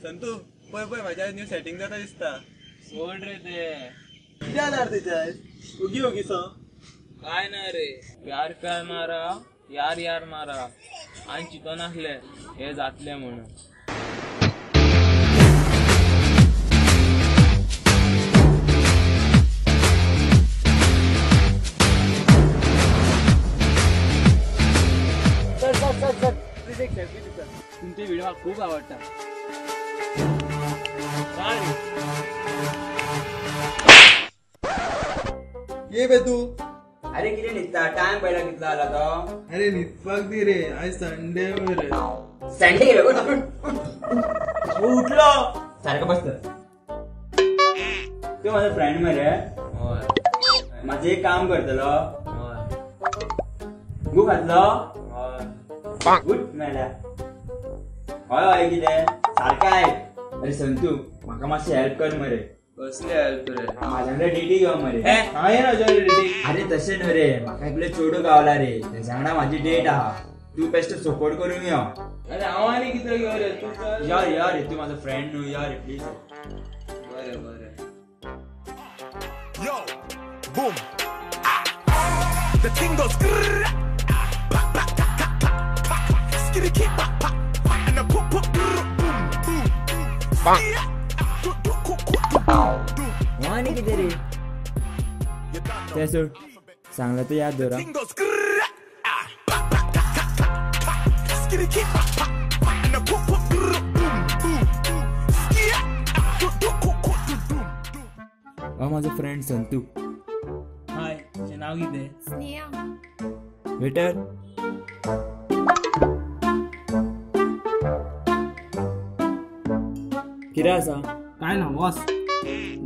संतू पळय पळय म्हाज्या न्यू सेटिंग जाता दिसता. सोड रे ते. कित्याक जाणार तेच्या ओगी ओगी सो काय ना रे, प्यार प्यार मारा यार यार मारा आणि चितो नासले हे जातले म्हणून. तुमचे व्हिडिओ मला खूप आवडतात. ये बे तू. अरे किती निघता टाइम पहिला कितला आला तो. अरे न्हिदपाक दी रे, आज संडे रे. संडे उठलो सारखं बसत. तो माझा फ्रेंड मरे. माझे एक काम करतलो. गू खातलो. उठ मेल्या. हय हय कितें सारखं आहे. अरे संतू म्हाका मातशी हेल्प कर मरे. कसले हेल्प रे. माझ्याकडे डीटी घेऊ मरे. हांवें ना डीटी. अरे तशें न्हू रे, म्हाका एकले चोडू गावला रे, तेच्या वांगडा माझी डेट आहा. तू बेस्ट सपोर्ट करून यो. अरे हांव आनी कितें घेऊ रे. तू चल. या रे या रे, तू माझा फ्रेंड न्हू, या रे प्लीज. बरें बरें. Yo, boom. The thing goes grrr. Skitty keep and the pop pop boom boom. आणि किती रे ते सोड, सांगला तर याद धरा. Thing goes grrr. Skitty keep and the pop pop boom boom. हा माझा फ्रेंड संतू. हाय, तुझे नाव कितें. स्नेहा. वेटर कितें आसा. काय ना बॉस.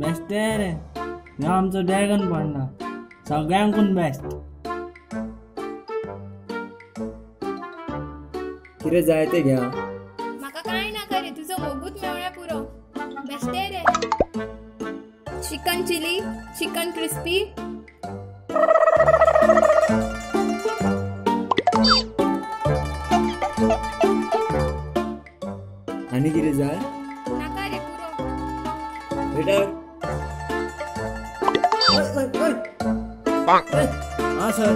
बेस्ट रे. ह्यो आमचो ड्रॅगन पांडा, सगळ्यांकून बेस्ट. कितें जाय तें घ्या. म्हाका काय नाका रे, तुजो मोगूत मेवळ्या पुरो. बेश्टे रे. Chicken chilli, chicken crispy. आणि कितें जाय. नाका रे पुरो. वेटर हा सर.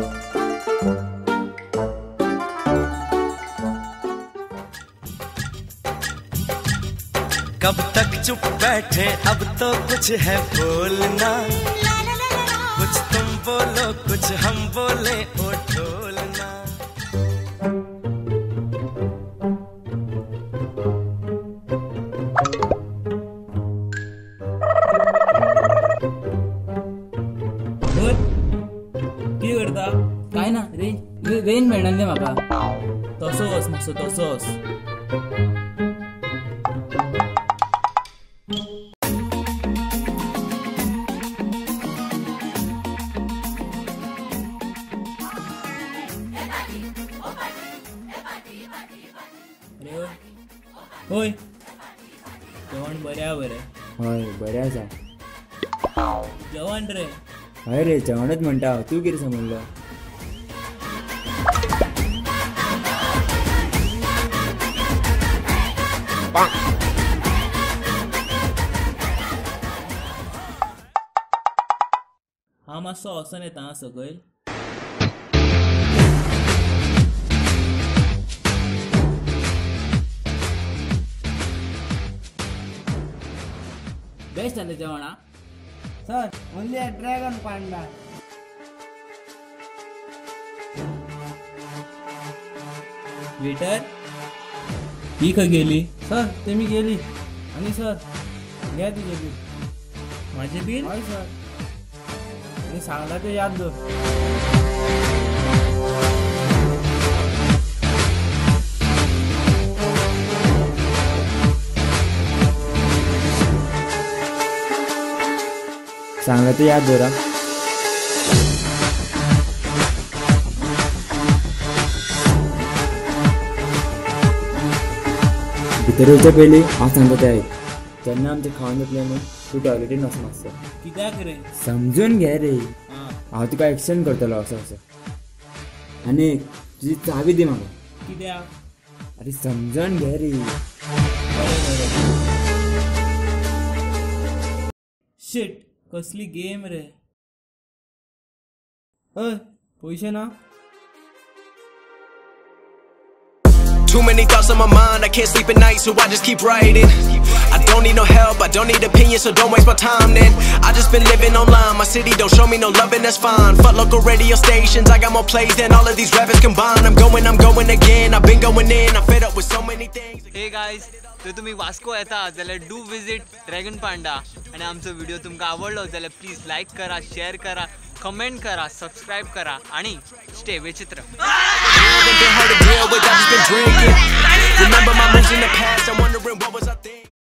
कब तक चुप बैठे, अब तो कुछ है बोलना. कुछ तुम बोलो कुछ हम बोले, ओ ढोलना. कितें करता. काय ना रेंज मेळना न्ही म्हाका. तसोच मातसो तसोच. होय जेवण बरें बरें. हय बरें आसा. जेवण रे. हय रे जेवणच म्हणटा. तू कितें समजलो. हा मातसो वचून येता हा सकयल. बेस्ट जालें जेवण. Sir only a dragon panda. Waiter ही खंय गेली. सर तेमी गेली. आणि सर घ्या तुझे बील. माझे बील. हय सर. आणि सांगला ते याद दवर. सांगला तर याद दवरा. भितर येवच्या पयलीं हांव सांगता तें आयक. जेन्ना आमचें खावन जातलें न्हू, तूं टॉयलेटीन वच मातसो. कित्याक रे. समजून घे रे. हांव तुका एक्शन करतलो असो असो. आनी तुजी चावी दी म्हाका. कित्याक. अरे समजून घे रे. बरें बरें. शिट कसली गेम रे. पैसे ना. Too many thoughts on my mind, I can't sleep at night, so I just keep writing. I don't need no help, I don't need opinions, so don't waste my time then. I just been living online, my city don't show me no love and that's fine. Fuck local radio stations, I got more plays than all of these rappers combined. I'm going again, I've been going in, I'm fed up with so many things. Hey guys, तर तुम्ही Vasco येता जाल्यार do visit dragon पांडा. आणि आमचो video तुमकां आवडलो जाल्यार please like करा, शेअर करा, कमेंट करा, सबस्क्राईब करा आणि स्टे विचित्र. Been hard to deal with, I've just been drinking. Remember my moves in the past, I'm wondering what was I thinking.